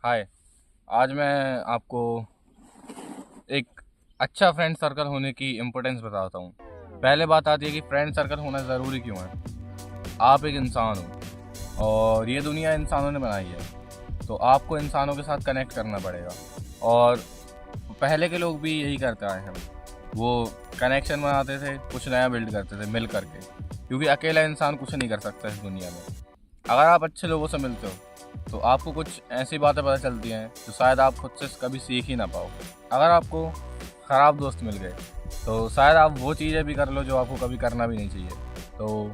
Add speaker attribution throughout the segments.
Speaker 1: हाय। आज मैं आपको एक अच्छा फ्रेंड सर्कल होने की इम्पोर्टेंस बताता हूँ। पहले बात आती है कि फ्रेंड सर्कल होना ज़रूरी क्यों है। आप एक इंसान हो और ये दुनिया इंसानों ने बनाई है, तो आपको इंसानों के साथ कनेक्ट करना पड़ेगा। और पहले के लोग भी यही करते आए हैं। वो कनेक्शन बनाते थे, कुछ नया बिल्ड करते थे मिल करके, क्योंकि अकेला इंसान कुछ नहीं कर सकता इस दुनिया में। अगर आप अच्छे लोगों से मिलते हो तो आपको कुछ ऐसी बातें पता चलती हैं जो शायद आप खुद से कभी सीख ही ना पाओ। अगर आपको ख़राब दोस्त मिल गए तो शायद आप वो चीज़ें भी कर लो जो आपको कभी करना भी नहीं चाहिए। तो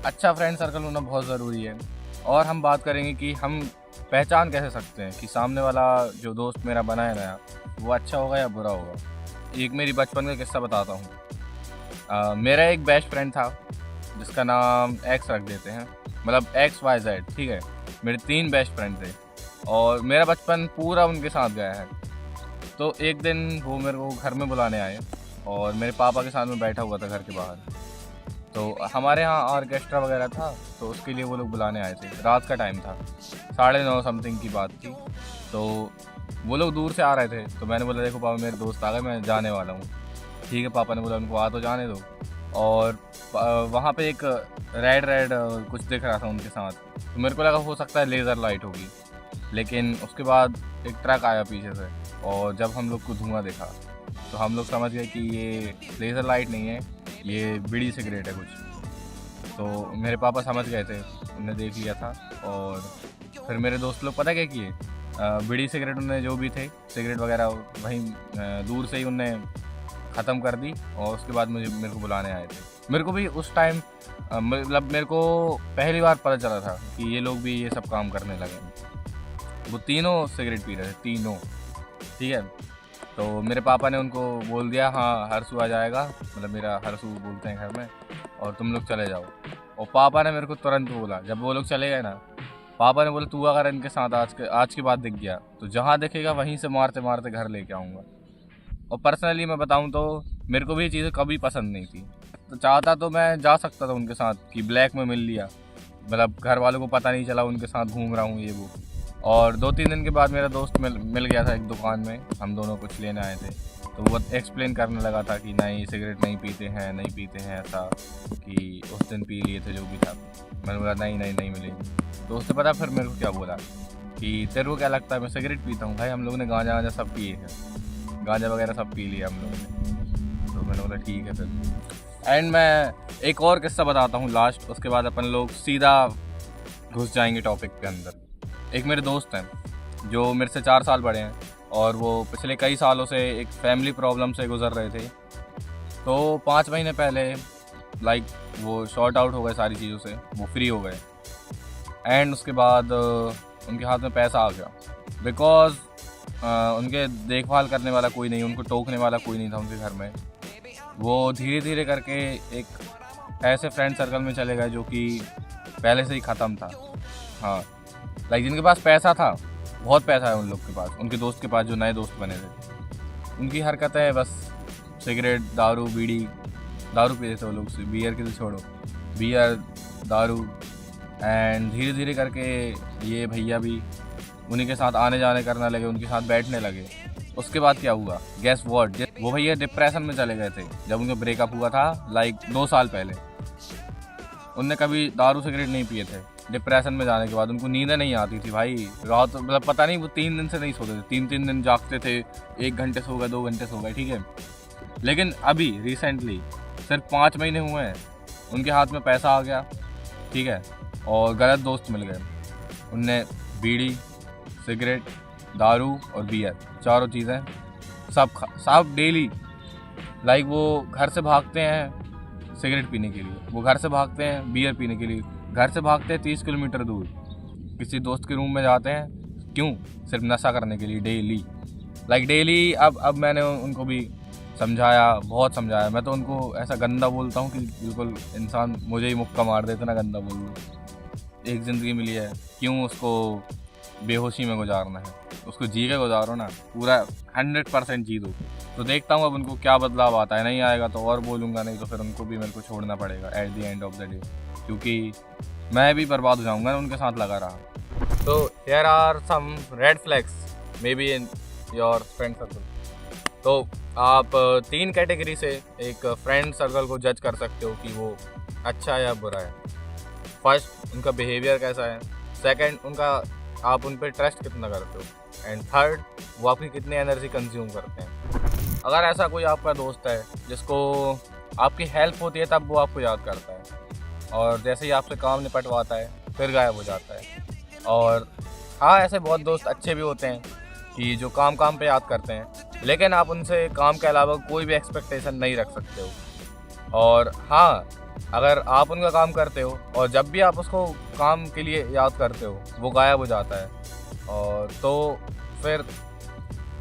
Speaker 1: अच्छा फ्रेंड सर्कल होना बहुत ज़रूरी है। और हम बात करेंगे कि हम पहचान कैसे सकते हैं कि सामने वाला जो दोस्त मेरा बना है नया, वो अच्छा होगा या बुरा होगा। एक मेरी बचपन का किस्सा बताता हूँ। मेरा एक बेस्ट फ्रेंड था जिसका नाम एक्स रख देते हैं, मतलब XYZ, ठीक है। मेरे 3 बेस्ट फ्रेंड थे और मेरा बचपन पूरा उनके साथ गया है। तो एक दिन वो मेरे को घर में बुलाने आए और मेरे पापा के साथ में बैठा हुआ था घर के बाहर। तो हमारे यहाँ ऑर्केस्ट्रा वगैरह था, तो उसके लिए वो लोग बुलाने आए थे। रात का टाइम था, 9:30 समथिंग की बात थी। तो वो लोग दूर से आ रहे थे, तो मैंने बोला देखो पापा, मेरे दोस्त आ गए, मैं जाने वाला हूँ। ठीक है, पापा ने बोला उनको आ तो जाने दो। और वहाँ पे एक रेड रेड कुछ दिख रहा था उनके साथ, तो मेरे को लगा हो सकता है लेज़र लाइट होगी। लेकिन उसके बाद एक ट्रक आया पीछे से, और जब हम लोग को धुआं देखा तो हम लोग समझ गए कि ये लेज़र लाइट नहीं है, ये बीड़ी सिगरेट है कुछ। तो मेरे पापा समझ गए थे, उन्होंने देख लिया था। और फिर मेरे दोस्त लोग पता क्या किए, बीड़ी सिगरेट उन्हें जो भी थे सिगरेट वगैरह वहीं दूर से ही उनने ख़त्म कर दी। और उसके बाद मेरे को बुलाने आए थे। मेरे को भी उस टाइम मतलब मेरे को पहली बार पता चला था कि ये लोग भी ये सब काम करने लगे। वो तीनों सिगरेट पी रहे थे, तीनों, ठीक है। तो मेरे पापा ने उनको बोल दिया हाँ हर्षू आ जाएगा, मतलब मेरा हर्षू बोलते हैं घर में, और तुम लोग चले जाओ। और पापा ने मेरे को तुरंत बोला, जब वो लोग चले गए ना, पापा ने बोला तू अगर इनके साथ आज के बाद दिख गया तो जहाँ दिखेगा वहीं से मारते मारते घर लेके आऊँगा। और पर्सनली मैं बताऊं तो मेरे को भी ये चीज़ें कभी पसंद नहीं थी। तो चाहता तो मैं जा सकता था उनके साथ कि ब्लैक में मिल लिया, मतलब घर वालों को पता नहीं चला उनके साथ घूम रहा हूँ ये वो। और 2-3 दिन के बाद मेरा दोस्त मिल गया था एक दुकान में, हम दोनों कुछ लेने आए थे। तो वो एक्सप्लेन करने लगा था कि नहीं सिगरेट नहीं पीते हैं, नहीं पीते हैं, ऐसा कि उस दिन पी लिए थे जो भी था। मैंने बोला नहीं नहीं नहीं मिलेगी। तो उसने पता फिर मेरे को क्या बोला कि तेरे को क्या लगता है मैं सिगरेट पीता हूँ? भाई हम लोगों ने गांजा वांजा सब पिए हैं, गांजा वगैरह सब पी लिया हम लोगों ने। तो मैंने बोला ठीक है फिर। एंड मैं एक और किस्सा बताता हूँ लास्ट, उसके बाद अपन लोग सीधा घुस जाएंगे टॉपिक के अंदर। एक मेरे दोस्त हैं जो मेरे से 4 साल बड़े हैं, और वो पिछले कई सालों से एक फैमिली प्रॉब्लम से गुजर रहे थे। तो 5 महीने पहले वो शॉर्ट आउट हो गए सारी चीज़ों से, वो फ्री हो गए। एंड उसके बाद उनके हाथ में पैसा आ गया, बिकॉज उनके देखभाल करने वाला कोई नहीं, उनको टोकने वाला कोई नहीं था उनके घर में। वो धीरे धीरे करके एक ऐसे फ्रेंड सर्कल में चले गए जो कि पहले से ही ख़त्म था। हाँ, जिनके पास पैसा था, बहुत पैसा है उन लोग के पास, उनके दोस्त के पास जो नए दोस्त बने थे, उनकी हरकतें बस सिगरेट, दारू, बीड़ी। दारू पीते थे वो लोग, बियर की तो छोड़ो, बियर, दारू। एंड धीरे धीरे करके ये भैया भी उन्हीं के साथ आने जाने करने लगे, उनके साथ बैठने लगे। उसके बाद क्या हुआ, गैस व्हाट, वो भैया डिप्रेशन में चले गए थे जब उनका ब्रेकअप हुआ था 2 साल पहले। उनने कभी दारू सिगरेट नहीं पिए थे। डिप्रेशन में जाने के बाद उनको नींद नहीं आती थी भाई, रात मतलब पता नहीं, वो 3 दिन से नहीं सोते थे, 3-3 दिन जागते थे, 1 घंटे सो गए, 2 घंटे सो गए, ठीक है। लेकिन अभी रिसेंटली सिर्फ 5 महीने हुए हैं, उनके हाथ में पैसा आ गया, ठीक है, और गलत दोस्त मिल गए। उनने बीड़ी, सिगरेट, दारू और बियर, चारों चीज़ें सब डेली, वो घर से भागते हैं सिगरेट पीने के लिए, वो घर से भागते हैं बियर पीने के लिए, घर से भागते हैं 30 किलोमीटर दूर किसी दोस्त के रूम में जाते हैं, क्यों? सिर्फ नशा करने के लिए, डेली डेली। अब मैंने उनको भी समझाया, बहुत समझाया। मैं तो उनको ऐसा गंदा बोलता हूँ कि बिल्कुल इंसान मुझे ही मुक्का मार देते ना, गंदा बोल दो। एक ज़िंदगी मिली है, क्यों उसको बेहोशी में गुजारना है? उसको जी के गुजारो ना, पूरा 100% जी दो। तो देखता हूँ अब उनको क्या बदलाव आता है। नहीं आएगा तो और बोलूँगा, नहीं तो फिर उनको भी मेरे को छोड़ना पड़ेगा at the end of the day, क्योंकि मैं भी बर्बाद हो जाऊँगा उनके साथ लगा रहा। So here are some red flags maybe in your friend circle. तो आप तीन कैटेगरी से एक फ्रेंड सर्कल को जज कर सकते हो कि वो अच्छा या बुरा है। फर्स्ट, उनका बिहेवियर कैसा है। सेकंड, उनका आप उन पर ट्रस्ट कितना करते हो। एंड थर्ड, वो आपकी कितनी एनर्जी कंज्यूम करते हैं। अगर ऐसा कोई आपका दोस्त है जिसको आपकी हेल्प होती है तब वो आपको याद करता है, और जैसे ही आपसे काम निपटवाता है फिर गायब हो जाता है। और हाँ, ऐसे बहुत दोस्त अच्छे भी होते हैं कि जो काम पे याद करते हैं, लेकिन आप उनसे काम के अलावा कोई भी एक्सपेक्टेशन नहीं रख सकते हो। और हाँ, अगर आप उनका काम करते हो और जब भी आप उसको काम के लिए याद करते हो वो गायब हो जाता है, और तो फिर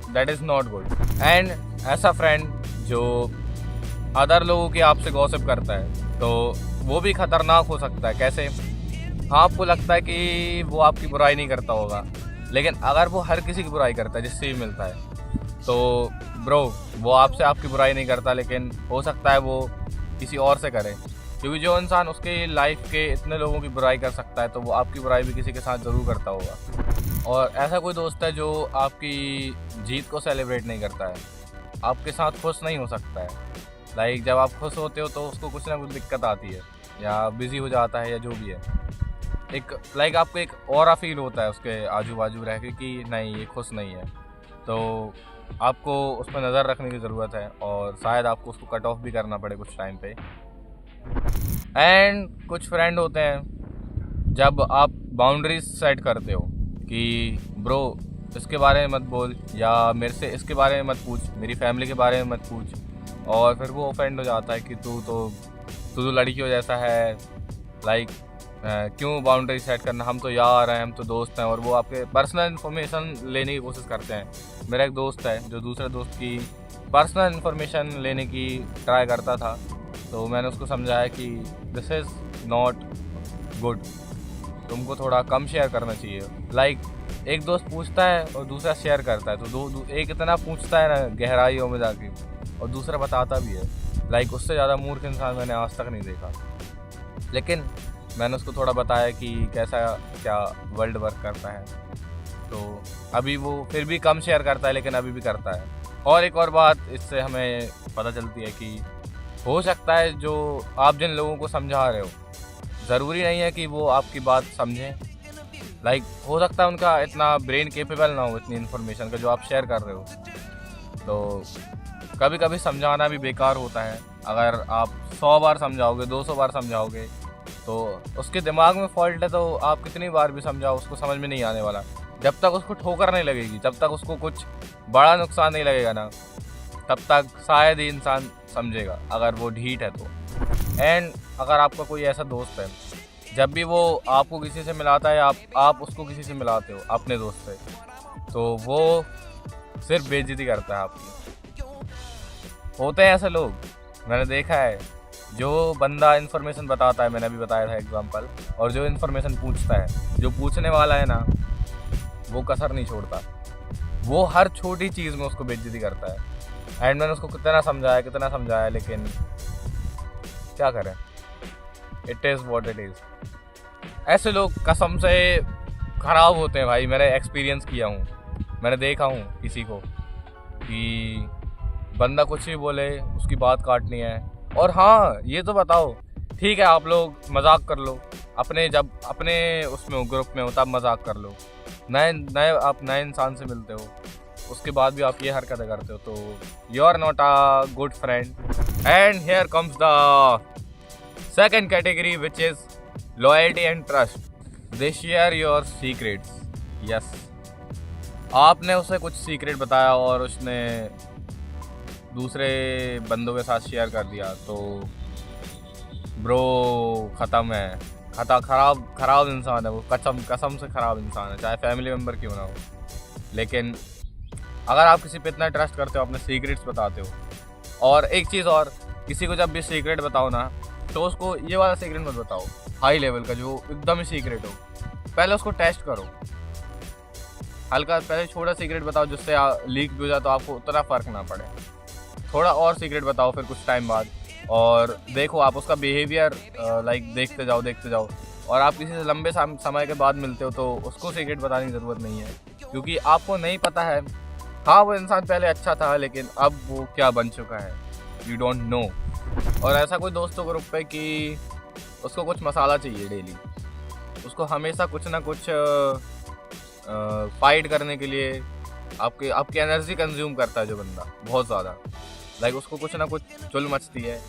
Speaker 1: that is not good. And ऐसा फ्रेंड जो अदर लोगों की आपसे गॉसिप करता है तो वो भी ख़तरनाक हो सकता है। कैसे? आपको लगता है कि वो आपकी बुराई नहीं करता होगा, लेकिन अगर वो हर किसी की बुराई करता है जिससे भी मिलता है, तो ब्रो वो आपसे आपकी बुराई नहीं करता, लेकिन हो सकता है वो किसी और से करे। क्योंकि जो इंसान उसके लाइफ के इतने लोगों की बुराई कर सकता है तो वो आपकी बुराई भी किसी के साथ ज़रूर करता होगा। और ऐसा कोई दोस्त है जो आपकी जीत को सेलिब्रेट नहीं करता है, आपके साथ खुश नहीं हो सकता है। लाइक जब आप खुश होते हो तो उसको कुछ ना कुछ दिक्कत आती है, या बिज़ी हो जाता है, या जो भी है। एक लाइक आपको एक ऑरा फील होता है उसके आजू बाजू रह के कि नहीं, ये खुश नहीं है। तो आपको उस पर नज़र रखने की ज़रूरत है, और शायद आपको उसको कट ऑफ भी करना पड़े कुछ टाइम पे। एंड कुछ फ्रेंड होते हैं जब आप बाउंड्रीज सेट करते हो कि ब्रो इसके बारे में मत बोल, या मेरे से इसके बारे में मत पूछ, मेरी फैमिली के बारे में मत पूछ, और फिर वो ऑफेंड हो जाता है कि तू तो लड़कियों जैसा है। लाइक क्यों बाउंड्री सेट करना, हम तो यार हैं, हम तो दोस्त हैं, और वो आपके पर्सनल इन्फॉर्मेशन लेने की कोशिश करते हैं। मेरा एक दोस्त है जो दूसरे दोस्त की पर्सनल इन्फॉर्मेशन लेने की ट्राई करता था, तो मैंने उसको समझाया कि दिस इज़ नॉट गुड, तुमको थोड़ा कम शेयर करना चाहिए। लाइक एक दोस्त पूछता है और दूसरा शेयर करता है, तो एक इतना पूछता है ना गहराइयों में जाके, और दूसरा बताता भी है। लाइक उससे ज़्यादा मूर्ख इंसान मैंने आज तक नहीं देखा। लेकिन मैंने उसको थोड़ा बताया कि कैसा क्या वर्ल्ड वर्क करता है, तो अभी वो फिर भी कम शेयर करता है, लेकिन अभी भी करता है। और एक और बात इससे हमें पता चलती है कि हो सकता है जो आप जिन लोगों को समझा रहे हो, ज़रूरी नहीं है कि वो आपकी बात समझें। लाइक हो सकता है उनका इतना ब्रेन केपेबल ना हो इतनी इन्फॉर्मेशन का जो आप शेयर कर रहे हो। तो कभी कभी समझाना भी बेकार होता है। अगर आप 100 बार समझाओगे, 200 बार समझाओगे, तो उसके दिमाग में फॉल्ट है, तो आप कितनी बार भी समझाओ उसको समझ में नहीं आने वाला। जब तक उसको ठोकर नहीं लगेगी, जब तक उसको कुछ बड़ा नुकसान नहीं लगेगा ना, तब तक शायद ही इंसान समझेगा, अगर वो ढीठ है तो। एंड अगर आपका कोई ऐसा दोस्त है जब भी वो आपको किसी से मिलाता है, आप उसको किसी से मिलाते हो अपने दोस्त से, तो वो सिर्फ बेइज्जती करता है आपकी। होते हैं ऐसे लोग, मैंने देखा है। जो बंदा इन्फॉर्मेशन बताता है, मैंने अभी बताया था एग्जांपल, और जो इन्फॉर्मेशन पूछता है, जो पूछने वाला है ना, वो कसर नहीं छोड़ता। वो हर छोटी चीज़ में उसको बेइज्जती करता है। एंड मैंने उसको कितना समझाया, लेकिन क्या करें, it is what it is. ऐसे लोग कसम से ख़राब होते हैं भाई। मैंने एक्सपीरियंस किया हूँ, मैंने देखा हूँ किसी को कि बंदा कुछ भी बोले उसकी बात काटनी है। और हाँ, ये तो बताओ, ठीक है आप लोग मजाक कर लो जब अपने उसमें हो, ग्रुप में हो, तब मजाक कर लो। आप नए इंसान से मिलते हो, उसके बाद भी आप ये हरकतें करते हो, तो you are not a good friend. And here comes the second category, which is loyalty and trust. They share your secrets. Yes, आपने उसे कुछ सीक्रेट बताया और उसने दूसरे बंदों के साथ शेयर कर दिया, तो ब्रो ख़त्म है। ख़राब इंसान है वो, कसम से ख़राब इंसान है, चाहे फैमिली मेम्बर क्यों ना हो। लेकिन अगर आप किसी पे इतना ट्रस्ट करते हो, अपने सीक्रेट्स बताते हो, और एक चीज़ और, किसी को जब भी सीक्रेट बताओ ना, तो उसको ये वाला सीक्रेट मत बताओ हाई लेवल का जो एकदम ही सीक्रेट हो। पहले उसको टेस्ट करो, हल्का पहले छोटा सीक्रेट बताओ जिससे लीक भी हो जाए तो आपको उतना फ़र्क ना पड़े। थोड़ा और सीक्रेट बताओ फिर कुछ टाइम बाद, और देखो आप उसका बिहेवियर लाइक देखते जाओ। और आप किसी से लंबे समय के बाद मिलते हो तो उसको सीक्रेट बताने की ज़रूरत नहीं है, क्योंकि आपको नहीं पता है। हाँ, वो इंसान पहले अच्छा था लेकिन अब वो क्या बन चुका है, यू डोंट नो। और ऐसा कोई दोस्तों ग्रुप पे कि उसको कुछ मसाला चाहिए डेली, उसको हमेशा कुछ ना कुछ फाइट करने के लिए आपकी एनर्जी कंज्यूम करता है जो बंदा बहुत ज़्यादा। लाइक उसको कुछ ना कुछ चुल मचती है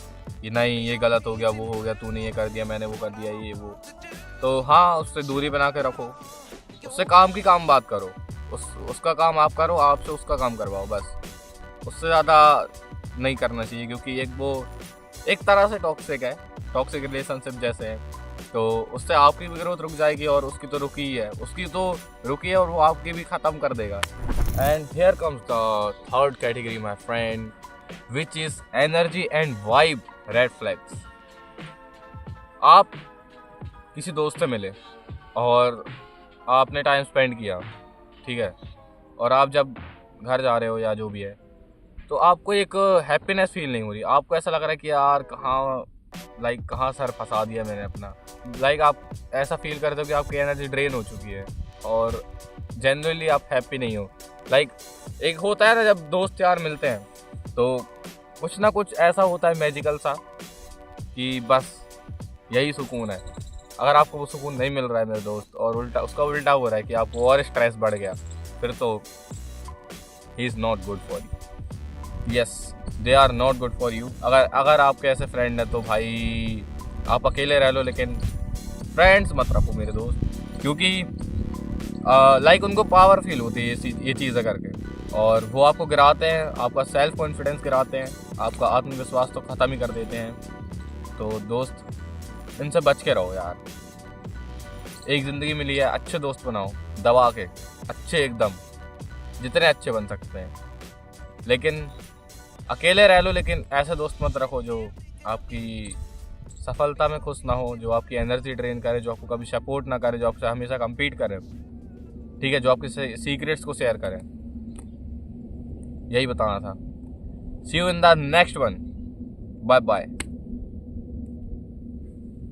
Speaker 1: कि नहीं ये गलत हो गया, वो हो गया, तूने ये कर दिया, मैंने वो कर दिया, ये वो। तो हाँ, उससे दूरी बना के रखो, उससे काम की काम बात करो, उसका काम आप करो, आपसे उसका काम करवाओ, बस। उससे ज़्यादा नहीं करना चाहिए, क्योंकि वो एक तरह से टॉक्सिक रिलेशनशिप जैसे है। तो उससे आपकी भी ग्रोथ रुक जाएगी और उसकी तो रुकी ही है, और वो आपकी भी ख़त्म कर देगा। And here comes the third category my friend, which is energy and vibe red flags. आप किसी दोस्त से मिले और आपने टाइम स्पेंड किया, ठीक है, और आप जब घर जा रहे हो या जो भी है, तो आपको एक हैप्पीनेस फील नहीं हो रही। आपको ऐसा लग रहा है कि यार कहाँ सर फंसा दिया मैंने अपना। आप ऐसा फील करते हो कि आपकी एनर्जी ड्रेन हो चुकी है और जनरली आप हैप्पी नहीं हो। एक होता है ना, जब दोस्त यार मिलते हैं तो कुछ ना कुछ ऐसा होता है मैजिकल सा कि बस यही सुकून है। अगर आपको वो सुकून नहीं मिल रहा है मेरे दोस्त, और उसका उल्टा हो रहा है कि आपको और स्ट्रेस बढ़ गया, फिर तो he is not good for you. Yes, they are not good for you. अगर आपके ऐसे फ्रेंड हैं तो भाई आप अकेले रह लो, लेकिन फ्रेंड्स मत रखो मेरे दोस्त, क्योंकि उनको पावर फील होती है ये चीज़ें करके, और वो आपको गिराते हैं, आपका सेल्फ कॉन्फिडेंस गिराते हैं, आपका आत्मविश्वास तो ख़त्म ही कर देते हैं। तो दोस्त, इनसे बच के रहो यार। एक ज़िंदगी मिली है, अच्छे दोस्त बनाओ, दबा के अच्छे, एकदम जितने अच्छे बन सकते हैं। लेकिन अकेले रह लो, लेकिन ऐसे दोस्त मत रखो जो आपकी सफलता में खुश ना हो, जो आपकी एनर्जी ड्रेन करे, जो आपको कभी सपोर्ट ना करे, जो आपसे हमेशा कम्पीट करे, ठीक है, जो आपके सीक्रेट्स को शेयर करें। यही बताना था। See you in the next one. Bye bye.